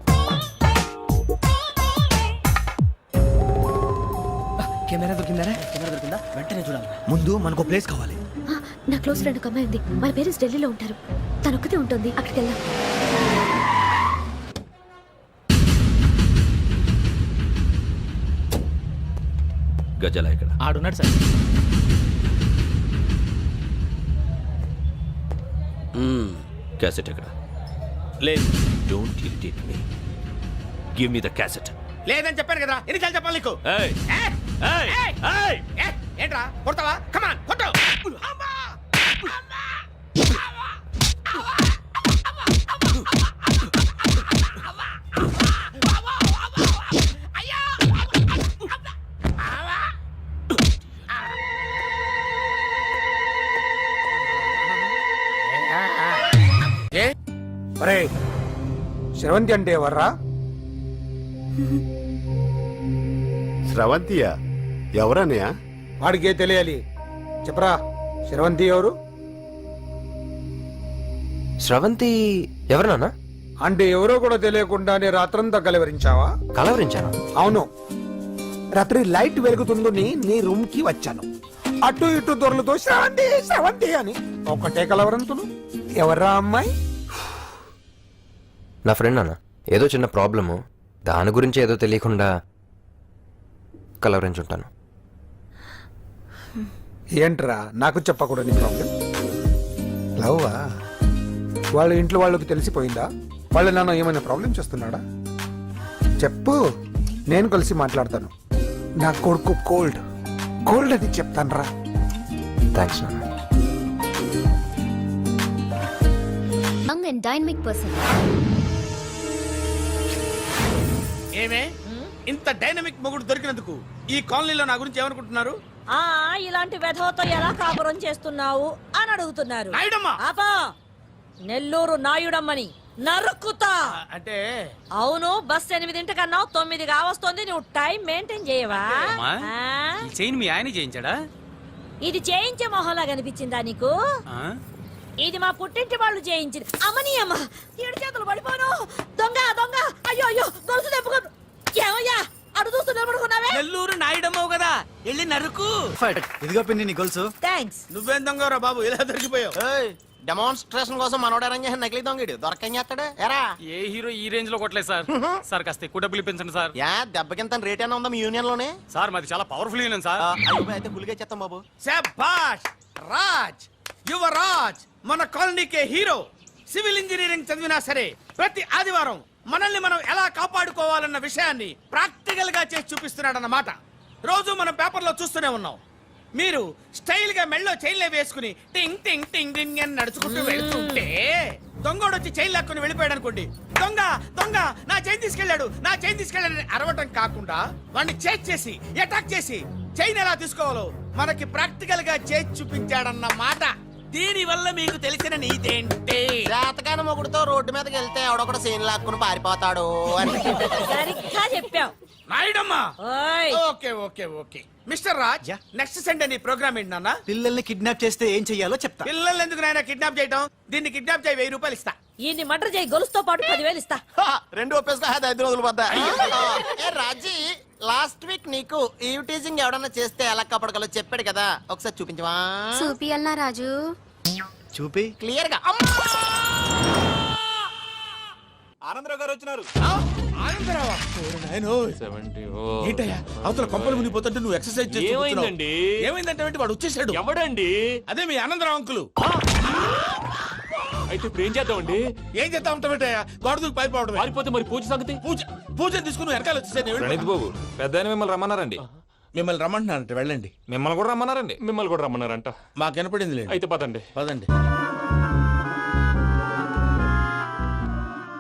కెమెరా దొరికిందా? వెంటనే చూడాలి. ముందు మనకు ప్లేస్ కావాలి. నా క్లోజ్ ఫ్రెండ్ ఒక అమ్మాయి ఉంది. వాళ్ళ పేరెంట్స్ ఢిల్లీలో ఉంటారు. తనొక్కతే ఉంటుంది. అక్కడికి వెళ్దాం. గజాల ఇక్కడ ఆడున్నాడు సార్. క్యాసెట్ ఎక్కడ? లేదు. Don't irritate me. Give me the cassette. లేదని చెప్పాను కదా, ఎన్నిసార్లు చెప్పాలి నీకు? ఏయ్ ఏయ్ ఏయ్ ఏంట్రా కొడతావా? కమాన్ కొట్టు. అరే శ్రవంతి అంటే ఎవర్రా? స్రవంతియా? ఎవరన్నయ్య? వాడికే తెలియాలి. చెప్పరా, శ్రవంతి ఎవరు? స్రవంతి ఎవరు నాన్న? అంటే ఎవరో కూడా తెలియకుండానే రాత్రంతా కలవరించావా? కలవరించాను. అవును, రాత్రి లైట్ వెలుగుతుందని నీ రూమ్ కి వచ్చాను. అటు ఇటు దొరలతో శ్రవంతి శ్రవంతి అని ఒకటే కలవరంతులు. ఎవర్రా అమ్మాయి? నా ఫ్రెండ్ నాన్న, ఏదో చిన్న ప్రాబ్లము, దాని గురించి ఏదో తెలియకుండా కలవరించుంటాను. ఏంట్రా నాకు చెప్పకూడదు నీ ప్రాబ్లం? లవ్వా? వాళ్ళ ఇంట్లో వాళ్ళకి తెలిసిపోయిందా? వాళ్ళ నాన్న ఏమైనా ప్రాబ్లం చేస్తున్నాడా? చెప్పు, నేను కలిసి మాట్లాడతాను. నా కొడుకు కోల్డ్ కోల్డ్ అని చెప్తాను రా. థ్యాంక్స్ నాన్న. Young and dynamic person. ఏమే ఇంత డైనమిక్ మొగుడు దొరికినందుకు ఈ కాలనీలో నా గురించి ఏమనుకుంటున్నారు? ఆ ఇలాంటి వెధవతో ఎలా కాపురం చేస్తున్నావు అని అడుగుతున్నారు. నాయుడమ్మ! ఆపా! నెల్లూరు నాయుడమ్మని నరుక్కుతా. అంటే అవును, బస్ 8:00 9 కావస్తుంది. నువ్వు టైం మెయింటైన్ చేయవా? చైన్ మీ ఆయన చేయించాడా? ఇది చేయించే మొహంలా కనిపించిందా నీకు? ఇది మా పుట్టింటి వాళ్ళు చేయించింది. అమ్మని అమ్మ, 7 చేతులు పడిపోను. దొంగ దొంగ, అయ్యో అయ్యో, గొలుసు తెప్పుకోను. ఏమయ్యా అడు చూస్తూ నిలబడుకున్నావే? నెల్లూరు నాయుడమ్మవు కదా, వెళ్ళి నరుకు. ఇదిగో పిన్ని నీ గొలుసు. థ్యాంక్స్. నువ్వేం దొంగరా బాబు, ఇలా దొరికిపోయావు? డెమాన్స్ట్రేషన్ కోసం మనోడు అరేంజ్ చేసిన నకిలీ దొంగడు దొరకం చేస్తాడు. ఎరా ఏ హీరో ఈ రేంజ్ లో కొట్టలేదు సార్. సార్ కాస్త ఎక్కువ డబ్బులు ఇప్పించండి సార్. యా దెబ్బకింత రేట్ అయినా ఉందా మీ యూనియన్ లోనే? సార్ మాది చాలా పవర్ఫుల్ యూనియన్ సార్. అయితే గులిగా చేస్తాం బాబు. శభాష్ రాజ్, యువరాజ్, మన కాలనీకే హీరో. సివిల్ ఇంజనీరింగ్ చదివినా సరే ప్రతి ఆదివారం మనల్ని మనం ఎలా కాపాడుకోవాలన్న విషయాన్ని ప్రాక్టికల్ గా చేసి చూపిస్తున్నాడన్నమాట. రోజు మనం పేపర్లో చూస్తూనే ఉన్నాం. మీరు స్టైల్ గా మెళ్ళో చైన్లే వేసుకుని టింగ్ టింగ్ టింగ్ టింగ్ అని నడుచుకుంటూ వెళ్తుంటే దొంగోడు వచ్చి చైన్ లాక్కుని వెళ్ళిపోయాడు అనుకోండి. దొంగ దొంగ నా చైన్ తీసుకెళ్ళాడు, నా చైన్ తీసుకెళ్ళాడని అరవటం కాకుండా వాడిని చేజ్ చేసి అటాక్ చేసి చైన్ ఎలా తీసుకోవాలో మనకి ప్రాక్టికల్ గా చేసి చూపించాడన్న మాట. దీని వల్ల మీకు తెలిసిన నీతేంటి? జాతకాన మొగుడుతో రోడ్డు మీదకి వెళ్తే ఎవడొకడు సీన్ లాక్కుని పారిపోతాడు అని. సరిగ్గా చెప్పావు నాయుడమ్మా. ఓయ్. Okay okay okay mister Raj, next Sunday నీ ప్రోగ్రామ్ ఏంటి నాన్న? పిల్లల్ని కిడ్నాప్ చేస్తే ఏం చెయ్యాలో చెప్తా. పిల్లల్ని ఎందుకు నాయన కిడ్నాప్ చేయటం? దీన్ని కిడ్నాప్ చేయి, 1000 రూపాయలు ఇస్తా. ఈయన్ని మర్డర్ చేయి, గొలుసుతో పాటు 10,000 ఇస్తా. 2 ఒప్పేస్తా, 5 రోజులు పడ్డా. ఏ రాజీ, లాస్ట్ వీక్ నీకు ఈవ్ టీజింగ్ ఎవడన్నా చేస్తే ఎలా కాపాడగలో చెప్పాడు కదా, ఒకసారి చూపించవా? చూపియల్నా రాజు? చూపి క్లియర్ గా. ఆనందరావు గారు వచ్చినారు. ఆనందరావా? ఏంటయ్యా అవతల కొంపలు మునిగిపోతుంటే నువ్వు ఎక్సర్సైజ్ చేస్తూ ఏమైందండి? కూర్చున్నావు. ఏమైందంటే వాడు వచ్చేసాడు. ఎవడండి? అదే మీ ఆనందరావు అంకులు. అయితే ఇప్పుడు ఏం చేద్దామండి? ఏం చేస్తా ఉంటావేటయ్యా, గోడ దూకి పైపోవడం. పారిపోతే మరి పూజ సంగతి? పూజ తీసుకుని వెనకాల వచ్చేసాను. ప్రణీత్ బాబు, పెద్ద మిమ్మల్ని రమ్మన్నారండి. మిమ్మల్ని రమ్మంటున్నారంట, వెళ్ళండి. మిమ్మల్ని కూడా రమ్మన్నారండి. మిమ్మల్ని కూడా రమ్మన్నారంట. మాకు వినపడింది లేదు. అయితే పదండి. పదండి.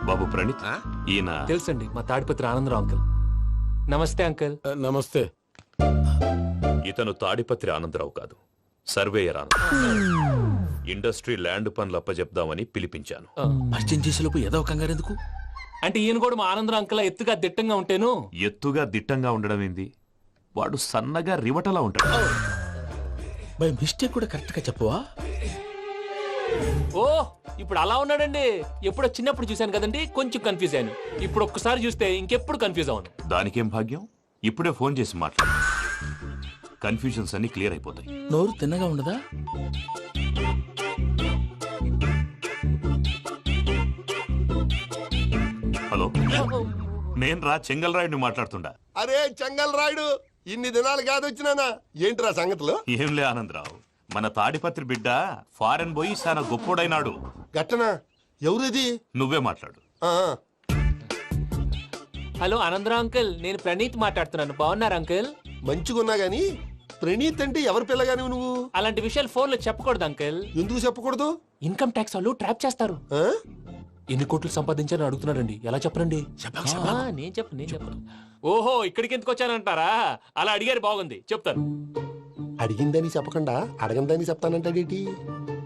బాబు ప్రణీత్, ఈయన తెలుసండి, మా తాడిపత్రి ఆనందరావు అంకుల్. నమస్తే అంకుల్. నమస్తే. ఇతను తాడిపత్రి ఆనందరావు కాదు, సర్వేయర్ ఆనందరావు. ఇండస్ట్రీ ల్యాండ్ పనులు అప్పచెప్దామని పిలిపించాను. పరిచయం చేసేలోపు ఏదో కంగారు ఎందుకు? అంటే ఈయన కూడా మా ఆనందరావు అంకుల్ ఎత్తుగా దిట్టంగా ఉంటాను. ఎత్తుగా దిట్టంగా ఉండడం ఏంది, వాడు సన్నగా రివటలా ఉంటాడు. బై మిస్టేక్ కూడా కరెక్ట్ గా చెప్పవా? ఓ ఇప్పుడు అలా ఉన్నాడండి. ఎప్పుడో చిన్నప్పుడు చూశాను కదండి, కొంచెం కన్ఫ్యూజ్ అయ్యాను. ఇప్పుడు ఒక్కసారి చూస్తే ఇంకెప్పుడు కన్ఫ్యూజ్ అవును. దానికేం భాగ్యం, ఇప్పుడే ఫోన్ చేసి మాట్లాడు. కన్ఫ్యూజన్స్ అన్ని క్లియర్ అయిపోతాయి. నోరు తిన్నగా ఉండదా? హలో, నేను రా చెంగల్ రాయుడిని మాట్లాడుతుండా. అరే చెంగల్ రాయుడు, ఇన్ని దినాలు కాదు వచ్చినానా ఏంట్రా సంగతులు? ఏంలే ఆనందరావు, మన తాడిపత్రి బిడ్డ ఫారెన్ పోయి చాలా గొప్పోడైనాడు. గట్టనా? ఎవరిది? నువ్వే మాట్లాడు. ఆ, హలో ఆనందరావు అంకుల్, నేను ప్రణీత్ మాట్లాడుతున్నాను. బాగున్నారు అంకుల్? మంచిగున్నా గాని ప్రణీత్ అంటే ఎవరి పిల్లగాని నువ్వు? అలాంటి విషయాలు ఫోన్లో చెప్పకూడదు అంకుల్. ఎందుకు చెప్పకూడదు? ఇన్కమ్ ట్యాక్స్ వాళ్ళు ట్రాప్ చేస్తారు. ఆ? ఎన్ని కోట్లు సంపాదించాలని అడుగుతున్నారండి. ఎలా చెప్పరండి? నేను చెప్పను. ఓహో, ఇక్కడికి ఎందుకు వచ్చానంటారా? అలా అడిగారు, బాగుంది, చెప్తాను. అడిగిందని చెప్పకుండా అడగందని చెప్తానంటాడేటి?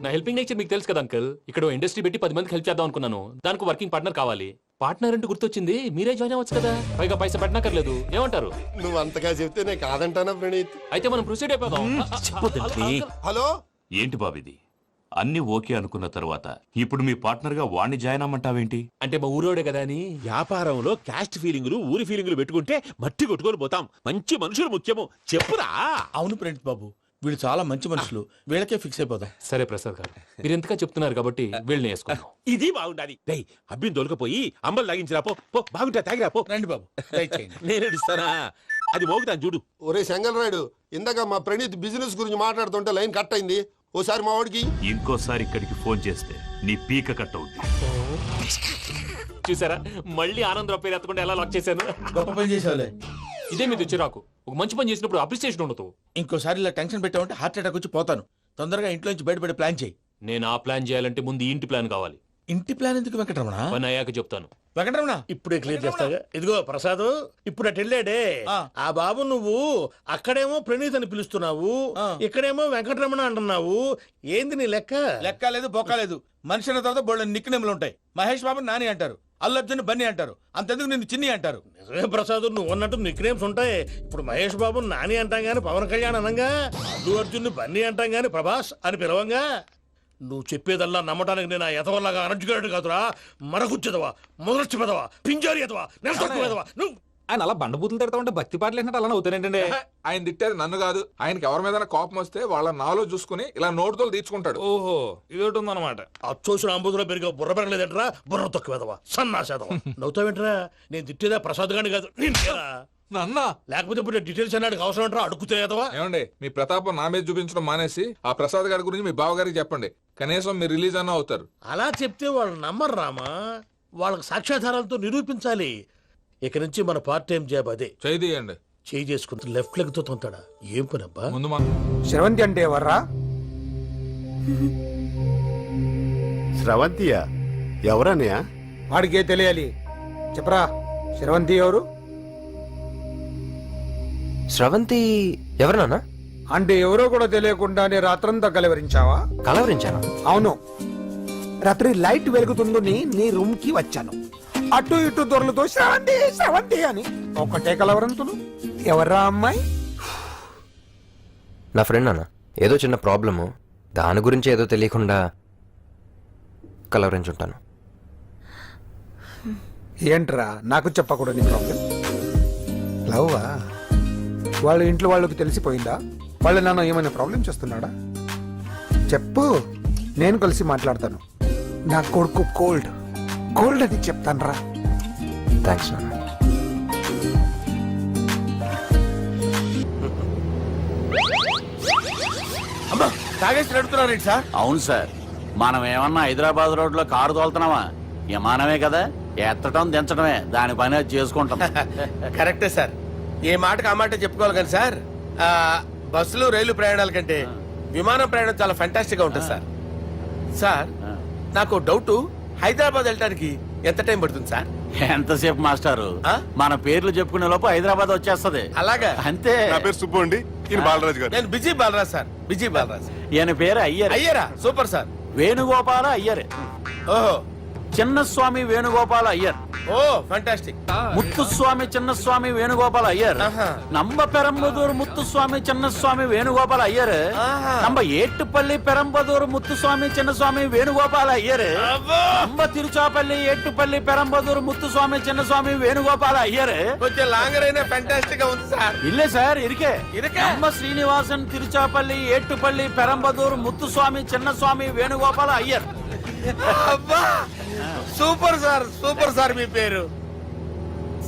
నా హెల్పింగ్ నేచర్ మీకు తెలుసు కదా అంకుల్. ఇక్కడ ఇండస్ట్రీ పెట్టి 10 మందికి హెల్ప్ చేద్దాం అనుకున్నాను. దానికి వర్కింగ్ పార్ట్నర్ కావాలి. పార్ట్నర్ అంటే గుర్తొచ్చింది, మీరే జాయిన్ అవ్వచ్చు కదా. పైగా పైసా పెట్టనక్కర్లేదు. ఏమంటారు? నువ్వు అంతగా చెప్తే నేను కాదంటానా ప్రణీత్? అయితే మనం ప్రొసీడ్ అయిపోదాం. హలో, ఏంటి బాబిది? అన్ని ఓకే అనుకున్న తర్వాత ఇప్పుడు మీ పార్ట్నర్ గా వాణ్ణి జాయిన్ అమ్మంటావేంటి? అంటే మా ఊరోడే కదా అని. వ్యాపారంలో క్యాస్ట్ ఫీలింగులు, ఊరి ఫీలింగులు పెట్టుకుంటే మట్టి కొట్టుకొని పోతాం. మంచి మనుషులు ముఖ్యము. చెప్పురా. అవును ప్రణీత్ బాబు, వీళ్ళు చాలా మంచి మనుషులు. వీళ్ళకే ఫిక్స్ అయిపోదాం. సరే ప్రసాద్ గారు, మీరు ఎంతగా చెప్తున్నారు కాబట్టి వీళ్ళని వేసుకున్నాం. ఇది బాగుండాలి. డై అబ్బిని దొలకపోయి అంబలు లాగించిరా పో. పో బాగుంటా, తాగిరా పో. రండి బాబు, దయచేయండి. నేను ఇస్తానా? అది మోగుతాను చూడు. ఒరే సెంగల్ రాయుడు, ఇందాక మా ప్రణీత్ బిజినెస్ గురించి మాట్లాడుతుంటే లైన్ కట్ అయింది. ఓసారి మా వాడికి ఇంకోసారి ఇక్కడికి ఫోన్ చేస్తే నీ పీక కట్ అవుద్ది. చూసారా, మళ్ళీ ఆనందరావు పేరు ఎత్తకుండా ఎలా లాక్ చేశాను. గొప్ప పని చేసేవాళ్ళే. ఇదే మీద చిరాకు. ఒక మంచి పని చేసినప్పుడు అప్రిసియేషన్ ఉండదు. ఇంకోసారి ఇలా టెన్షన్ పెట్టామంటే హార్ట్ అటాక్ వచ్చి పోతాను. తొందరగా ఇంట్లో నుంచి బయటపడే ప్లాన్ చేయి. నేను ఆ ప్లాన్ చేయాలంటే ముందు ఈ ఇంటి ప్లాన్ కావాలి. ఇంటి ప్లాన్ ఎందుకు వెంకటరమణ? పని అయ్యాక చెప్తాను. వెంకటరమణ, ఇప్పుడే క్లియర్ చేస్తాగా. ఇదిగో ప్రసాద్, ఇప్పుడు అటు వెళ్ళాడే ఆ బాబు, నువ్వు అక్కడేమో ప్రణీత్ అని పిలుస్తున్నావు, ఇక్కడేమో వెంకటరమణ అంటున్నావు. ఏంది నీ లెక్క? లెక్క లేదు, బొక్క లేదు. మనిషి అన్న తర్వాత బోళ్ళ నిక్నెములు ఉంటాయి. మహేష్ బాబు నాని అంటారు, అల్లు అర్జున్ బన్నీ అంటారు, అంతెందుకు నిన్ను చిన్ని అంటారు. నిజమే ప్రసాద్, నువ్వు అన్నట్టు నిక్నేమ్స్ ఉంటాయి. ఇప్పుడు మహేష్ బాబు నాని అంటాం గాని పవన్ కళ్యాణ్ అనంగా, అల్లు అర్జున్ బన్నీ అంటాం గాని ప్రభాస్ అని పిలవంగా. నువ్వు చెప్పేదల్లా నమ్మటానికి నేను ఎతవల్లాగా అనర్జుగాడు కాదురా. మరగుచ్చదవా, మొదలచ్చి పెదవా, పింజారి ఎదవా, నెలసొక్కు పెదవా. నువ్వు ఆయన అలా బండబూతులు తిడతా ఉంటే భక్తి పాటలు ఏంటంటే అలా అవుతానంటే. ఆయన తిట్టేది నన్ను కాదు, ఆయనకి ఎవరి మీద కోపం వస్తే వాళ్ళ నాలో చూసుకుని ఇలా నోటుతో తీర్చుకుంటాడు. ఓహో, ఇదొకటి ఉందన్నమాట. అచ్చోసిన అంబుధులో పెరిగే బుర్ర పెరగలేదంటరా, బుర్ర తొక్కు వెదవా, సన్నాసేదవా. నవ్వుతావేంట్రా? నేను తిట్టేదా ప్రసాద్ గాని కాదు, నన్నా. లేకపోతే ఇప్పుడు డీటెయిల్స్ అన్నాడు అవసరం అంటారా? అడుగుతాయేదవా. ఏమండి, మీ ప్రతాపం నా మీద చూపించడం మానేసి ఆ ప్రసాద్ గారి గురించి మీ బావగారికి చెప్పండి. కనీసం మీరు రిలీజ్ అన్న అవుతారు. అలా చెప్తే వాళ్ళు నమ్మరు రామా. వాళ్ళకి సాక్ష్యాధారాలతో నిరూపించాలి. ఇక నుంచి మన పార్ట్ టైం జాబ్ అదే. చేయండి. చేయి చేసుకుని లెఫ్ట్ లెగ్ తో తొంతాడా? ఏం పని అబ్బా? ముందు మనం శ్రవంతి అంటే ఎవర్రా? స్రవంతియా? ఎవరన్నయ్యా? వాడికే తెలియాలి. చెప్పరా, శ్రవంతి ఎవరు? స్రవంతి ఎవరు నాన్న? అంటే ఎవరో కూడా తెలియకుండానే రాత్రంతా కలవరించావా? కలవరించాను. అవును, రాత్రి లైట్ వెలుగుతుందని నీ రూమ్ కి వచ్చాను. అటు ఇటు దొరలతో శ్రవంతి శ్రవంతి అని ఒకటే కలవరంతులు. ఎవర్రా అమ్మాయి? నా ఫ్రెండ్ నాన్న. ఏదో చిన్న ప్రాబ్లము, దాని గురించి ఏదో తెలియకుండా కలవరించుంటాను. ఏంట్రా నాకు చెప్పకూడదు నీ ప్రాబ్లం? లవ్వా? వాళ్ళ ఇంట్లో వాళ్ళకి తెలిసిపోయిందా? వాళ్ళు నన్ను ఏమైనా ప్రాబ్లం చేస్తున్నాడా? చెప్పు, నేను కలిసి మాట్లాడతాను. నా కొడుకు కోల్డ్ కోల్డ్ అని చెప్తాను రా. థ్యాంక్స్ నాన్న. అమ్మా, తాగేసి నడుపుతున్నారేంటి సార్? అవును సార్, మనం ఏమన్నా హైదరాబాద్ రోడ్ లో కారు తోలుతున్నావా? విమానమే కదా, ఎత్తడం దించడమే, దాని పని అది చేసుకుంటాం. కరెక్టే సార్. ఏ మాటకు ఆ మాట చెప్పుకోవాలి కానీ సార్, బస్సులు రైలు ప్రయాణాల కంటే విమానం ప్రయాణం చాలా ఫెంటాస్టిక్ గా ఉంటుంది సార్. సార్, నాకు డౌట్, హైదరాబాద్ వెళ్ళడానికి ఎంత టైం పడుతుంది సార్? ఎంతసేపు మాస్టారు, మన పేర్లు చెప్పుకునే లోపు హైదరాబాద్ వచ్చేస్తది. అలాగా? అంతే. నా పేరు సుబ్బు అండి, ఈయన బాలరాజు గారు. నేను busy Balaraj sir, busy Balaraj. ఈయన పేరు అయ్యర్. అయ్యరా? Super sir. వేణుగోపాల అయ్యర్. ఓహో, చిన్నస్వామి వేణుగోపాల అయ్యర్. ఓ ఫెంటాస్టిక్. ముత్తుస్వామి చిన్నస్వామి వేణుగోపాల అయ్యర్. நம்ம பெரம்பதூர் முத்துசுவாமி சின்னசுவாமி வேணுகோபால ஐயர். நம்ம ஏட்டுப்பள்ளி பெரம்பதூர் முத்துசுவாமி சின்னசுவாமி வேணுகோபால ஐயர். நம்ம తిరుచాపల్లి ఏట్టుపల్లి పెరంబదూర్ ముత్తుస్వామి చిన్నస్వామి వేణుగోపాల అయ్యర్. కొంచెం లాంగర్ అయినా ఫెంటాస్టిక్ గా ఉంది సార్. ఇల్లే సార్ ఇరికే. ఇరికే. நம்ம శ్రీనివాసన్ తిరుచాపల్లి ఏట్టుపల్లి పెరంబదూర్ ముత్తుస్వామి చిన్నస్వామి వేణుగోపాల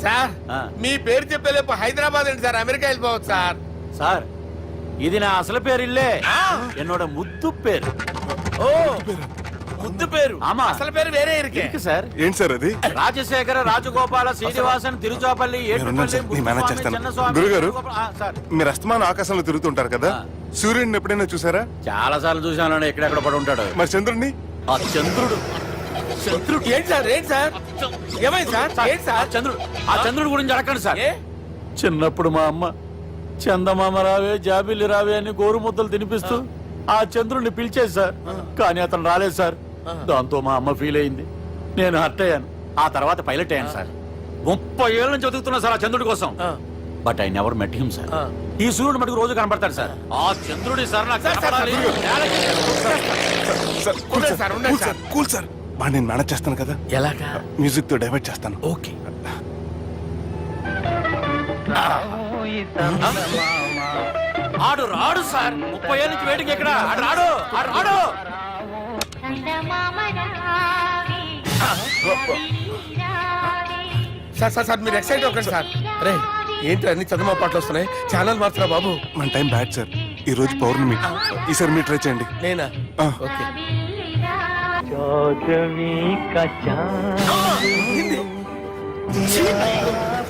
సార్ ఆ. మీ పేరు చెప్పేలేపు హైదరాబాద్ ఏంటి సార్, అమెరికా వెళ్ళిపోవచ్చు సార్. సార్ ఇది నా అసలు పేరు ఇల్లే என்னோட ముద్దు పేరు. ఓ ముద్దు పేరు, ఆమా. అసలు పేరు వేరే ఇరికే. ఇருக்கு సార్ ఏంటి సార్ అది? రాజశేఖర రాజగోపాల శ్రీనివాసన్ తిరుచాపల్లి మీరున్నారు సార్, నేను మేనేజ్ చేస్తాను. గురుగారు, మీరు అస్తమానం ఆకాశంలో తిరుగుతుంటారు కదా, సూర్యుడిని ఎప్పుడైనా చూసారా? చాలా సార్లు చూసాను, ఎక్కడెక్కడ పడి ఉంటాడు. మరి చంద్రుడిని? ఆ చంద్రుడు ఏంటి సార్, ఏంటి సార్, ఏమైంది సార్, ఏంటి సార్? ఆ చంద్రుడు గురించి అడగండి సార్. ఏ? చిన్నప్పుడు మా అమ్మ చందమామ రావే జాబిల్లి రావే అని గోరు ముద్దలు తినిపిస్తూ ఆ చంద్రుడిని పిలిచేది సార్. కానీ అతను రాలేదు సార్. దాంతో మా అమ్మ ఫీల్ అయింది, నేను హర్ట్ అయ్యాను. ఆ తర్వాత పైలట్ అయ్యాను సార్. 30 ఏళ్ళ నుంచి చదువుతున్నా సార్ ఆ చంద్రుడి కోసం. But I never met him sir. ఈ సూర్యుడు మటుకు రోజు కనబడతాడు సార్. ఆ చంద్రుడి సార్ నాకు కనపడాలి. ఉండండి సార్, ఉండండి సార్. కూల్ సార్, బాగా నేను మేనేజ్ చేస్తాను కదా. ఎలాగా? మ్యూజిక్ తో డైవర్ట్ చేస్తాను. ఓకే. ఆడు రాడు సార్. 30 ఏళ్ళ నుంచి వేటికి ఎక్కడ ఆడు రాడు, ఆడు రాడు. సార్ సార్ సార్ మీరు ఎక్సైట్ అవ్వకండి సార్. అరే ఏంటి అన్ని చదువు పాటలు వస్తున్నాయి, ఛానల్ మార్చరా బాబు. మన టైం బ్యాడ్ సార్, ఈ రోజు పౌర్ణమి. ఈసారి మీరు ట్రై చేయండి. నేనా? ఆ. ఓకే.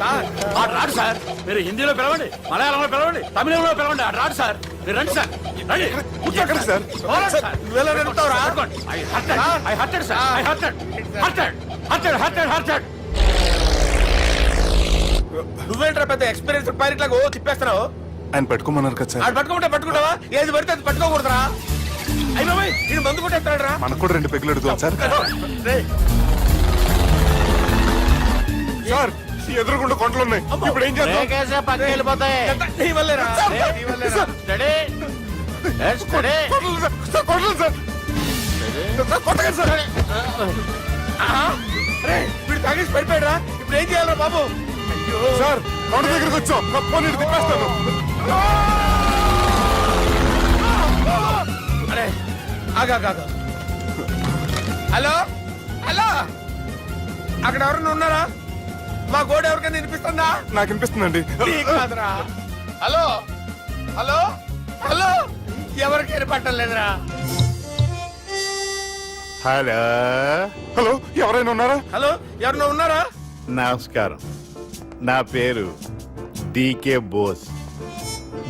సార్ ఆడు రాడు సార్. మీరు హిందీలో పిలవండి, మలయాళంలో పిలవండి, తమిళంలో పిలవండి. ఆడు రాడు సార్. మీరు రండి సార్, రండి. ఎక్కడికి సార్? పోరాడు సార్. నువ్వెలా నడుపుతావురా? I hurted. నువ్వేంట్రా పెద్ద ఎక్స్పీరియన్స్ పైరెట్ లాగా ఓ తిప్పేస్తున్నావు. ఆయన పెట్టుకోమన్నారు కదా సార్. ఆడు పట్టుకుంటే పట్టుకుంటావా, ఏది పడితే అది పట్టుకోకూడదురా. అయ్యి బాబాయ్ ఇది మందు కొట్టేస్తాడు రా. మనకు కూడా 2 పెగ్గులు అడుగుతాం సార్. సార్ ఎదురుగుండా కొండలు ఉన్నాయి, ఇప్పుడు ఏం చేద్దాం? బ్రేకేసే పక్కకి వెళ్ళిపోతాయి. నీ వల్లేరా, నీ వల్లేరా. Steady. Let's steady. కొండలు సార్. కొట్టగా సార్. అరే వీడు తాగేసి పడిపోయాడురా, ఇప్పుడు ఏం చేయాలరా బాబు? సార్ కొండ దగ్గరికి వచ్చాం, ఫోన్ ఇటు తిప్పేస్తాను. అరే ఆగా. హలో హలో, అక్కడ ఎవరన్నా ఉన్నారా? మా గోడ ఎవరికైనా వినిపిస్తుందా? నాకు వినిపిస్తుందండి. నీకు కాదురా. హలో హలో హలో, ఎవరికి వినపట్టలేదురా. హలో హలో, ఎవరైనా ఉన్నారా? హలో ఎవరన్నా ఉన్నారా? నమస్కారం, నా పేరు డీకే బోస్.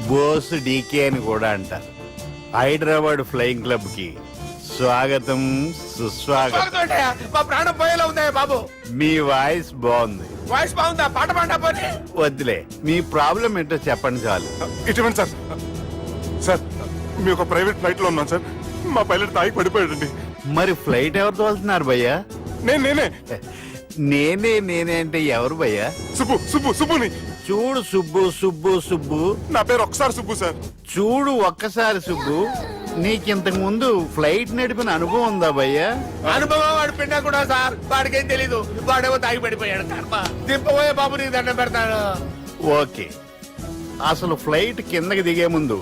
బోస్ డీకే అని కూడా అంటారు. హైదరాబాద్ ఫ్లయింగ్ క్లబ్ కి స్వాగతం సుస్వాగతం. స్వాగతం ఏంటయ్యా? మా ప్రాణం పోయేలా ఉందయ్యా బాబు. మీ వాయిస్ బాగుంది. వాయిస్ బాగుందా? పాట పాడా పోనీ. వద్దులే, మీ ప్రాబ్లం ఏంటో చెప్పండి చాలు. ఇటువంటి సార్, సార్ మీ ఒక ప్రైవేట్ ఫ్లైట్ లో ఉన్నాం సార్. మా పైలట్ తాగి పడిపోయాడండి. మరి ఫ్లైట్ ఎవరు తోలుతున్నారు భయ్యా? నేనే నేనే అంటే ఎవరు భయ్యా? సుబ్బుని. చూడు సుబ్బు, నా పేరు ఒకసారి సుబ్బు సార్. చూడు ఒక్కసారి సుబ్బు, నీకింతకు ముందు ఫ్లైట్ నడిపిన అనుభవం ఉందా భయ్యా? అనుభవం వాడు పిండా కూడా సార్, వాడికేం తెలీదు. వాడేమో తాగి పడిపోయాడు. కర్మ దింపబోయే బాబు నీకు దండం పెడతాను. ఓకే, అసలు ఫ్లైట్ కిందకి దిగే ముందు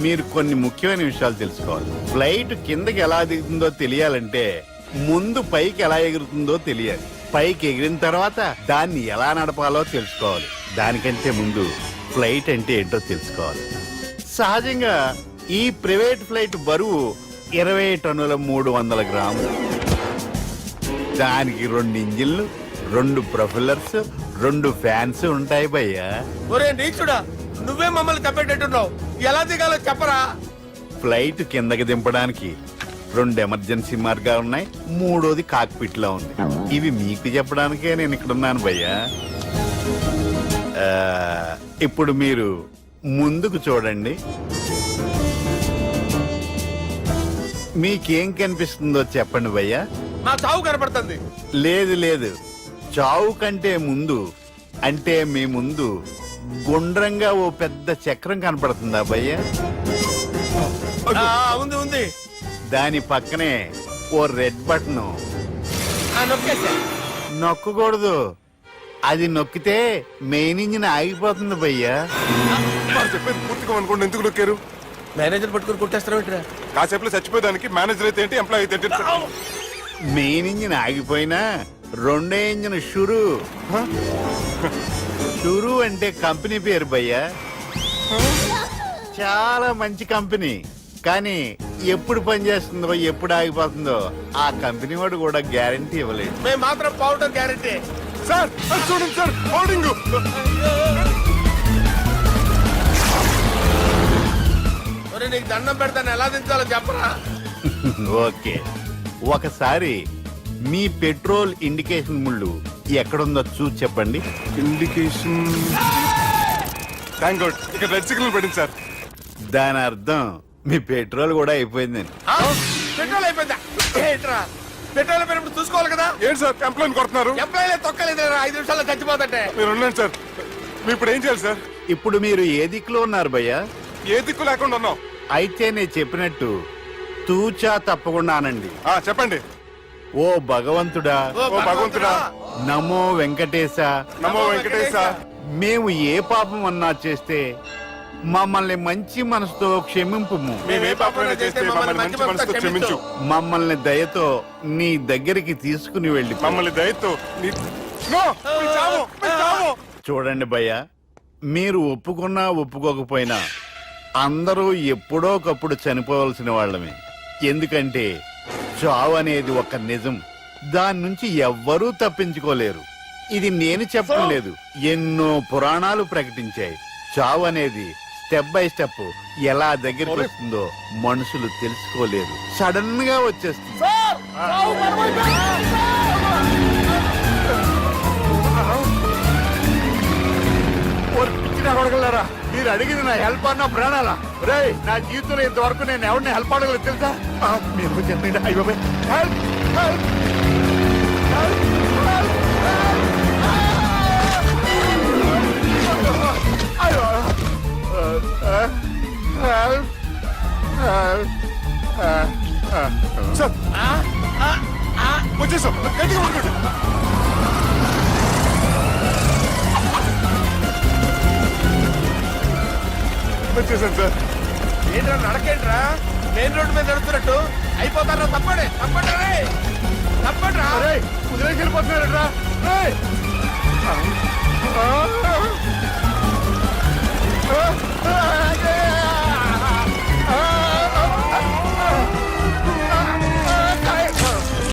మీరు కొన్ని ముఖ్యమైన విషయాలు తెలుసుకోవాలి. ఫ్లైట్ కిందకి ఎలా దిగుతుందో తెలియాలంటే ముందు పైకి ఎలా ఎగురుతుందో తెలియాలి. పైకి ఎగిరిన తర్వాత దాన్ని ఎలా నడపాలో తెలుసుకోవాలి. దానికంటే ముందు ఫ్లైట్ అంటే ఏంటో తెలుసుకోవాలి. సహజంగా ఈ ప్రైవేట్ ఫ్లైట్ బరువు 20 టన్నుల 300 గ్రాములు. దానికి 2 ఇంజిన్లు, 2 ప్రొఫెల్లర్స్, 2 ఫ్యాన్స్ ఉంటాయి భయ్యా. ఒరే నీచుడా, నువ్వే మమ్మల్ని తప్పేటట్టున్నావు. ఎలా దిగాలో చెప్పరా? ఫ్లైట్ కిందకి దింపడానికి 2 ఎమర్జెన్సీ మార్గాలు ఉన్నాయి, 3వది కాక్పిట్ లో ఉంది. ఇవి మీకు చెప్పడానికే నేను ఇక్కడ ఉన్నాను భయ్యా. ఇప్పుడు మీరు ముందుకు చూడండి. మీకేం కనిపిస్తుందో చెప్పండి భయ్యా. నా చావు కనపడుతుంది. లేదు, చావు కంటే ముందు, అంటే మీ ముందు గుండ్రంగా ఓ పెద్ద చక్రం కనపడుతుందా భయ్యా? ఉంది. దాని పక్కనే ఓ రెడ్ బటన్. నొక్కేసా. నొక్కకూడదు, అది నొక్కితే మెయిన్ ఇంజిన్ ఆగిపోతుంది భయ్యా. చెప్పేది పూర్తిగా అనుకోండి, ఎందుకు నొక్కారు? మేనేజర్ పట్టుకుని కొట్టేస్తారా? కాసేపులో చచ్చిపోయేదానికి మేనేజర్ అయితే ఏంటి, ఎంప్లాయ్ అయితే ఏంటి? మెయిన్ ఇంజిన్ ఆగిపోయినా రెండో ఇంజిన్ షురు. షురు అంటే కంపెనీ పేరు భయ్యా. చాలా మంచి కంపెనీ, కానీ ఎప్పుడు పనిచేస్తుందో ఎప్పుడు ఆగిపోతుందో ఆ కంపెనీ వాడు కూడా గ్యారంటీ ఇవ్వలేదు. మేము మాత్రం పౌడర్ గ్యారెంటీ. సార్ అది చూడండి సార్, హోర్డింగ్. ఒరే నీకు దండం పెడతాను, ఎలా దించాలో చెప్పరా? ఓకే, ఒకసారి మీ పెట్రోల్ ఇండికేషన్ ముళ్ళు ఎక్కడుందో చూసి చెప్పండి. ఇండికేషన్. థ్యాంక్ గాడ్, ఇక్కడ రెడ్ సిగ్నల్ పడింది సార్. దాని అర్థం మీ పెట్రోల్ కూడా అయిపోయిందని. ఆ? పెట్రోల్ అయిపోయిందా? ఏంట్రా పెట్రోల్ అయిపోయినప్పుడు చూసుకోవాలి కదా. ఏంటి సార్ ఎంప్లాయ్ కొడుతున్నారు? ఎంప్లాయీలే తొక్కలేదు, 5 నిమిషాల్లో చచ్చిపోతుంటే. మీరు ఉండండి సార్, మీరు ఇప్పుడు ఏం చేయాలి సార్? ఇప్పుడు మీరు ఏ దిక్కులో ఉన్నారు భయ్యా? ఏ దిక్కు లేకుండా ఉన్నాం. అయితే నేను చెప్పినట్టు తూచా తప్పకుండా అనండి. చెప్పండి. ఓ భగవంతుడా, ఓ భగవంతుడా, నమో వెంకటేశ, నమో వెంకటేశ. మేము ఏ పాపం అన్నా చేస్తే మమ్మల్ని మంచి మనసుతో క్షమింపు. మేమే పాపమైనా చేస్తే మమ్మల్ని మంచి మనసుతో క్షమించు. మమ్మల్ని దయతో నీ దగ్గరికి తీసుకుని వెళ్ళి మమ్మల్ని దయతో నో, మీ చావు, మీ చావు. చూడండి భయ్య, మీరు ఒప్పుకున్నా ఒప్పుకోకపోయినా అందరూ ఎప్పుడో ఒకప్పుడు చనిపోవలసిన వాళ్ళమే. ఎందుకంటే చావు అనేది ఒక నిజం, దాని నుంచి ఎవ్వరూ తప్పించుకోలేరు. ఇది నేను చెప్పడం లేదు, ఎన్నో పురాణాలు ప్రకటించాయి. చావు అనేది స్టెప్ బై స్టెప్ ఎలా దగ్గరికి వస్తుందో మనుషులు తెలుసుకోలేరు, సడన్ గా వచ్చేస్తుంది. అడగలరా, మీరు అడిగింది నా హెల్ప్ అన్న ప్రాణాలా? రే, నా జీవితంలో ఇంతవరకు నేను ఎవరిని హెల్ప్ అడగలేదు తెలుసా? మీరు చెప్పండి. అయ్యో హెల్ప్, హెల్ప్, సార్ వచ్చేసాం, గట్టిగా పడుకోండి. వచ్చేసాను సార్. ఏంట్రా నడకేంట్రా, మెయిన్ రోడ్డు మీద నడుస్తున్నట్టు అయిపోతారా? తప్పండి, తప్పండి రే, తప్పండి రా. వదిలేసి వెళ్ళిపోతున్నారా?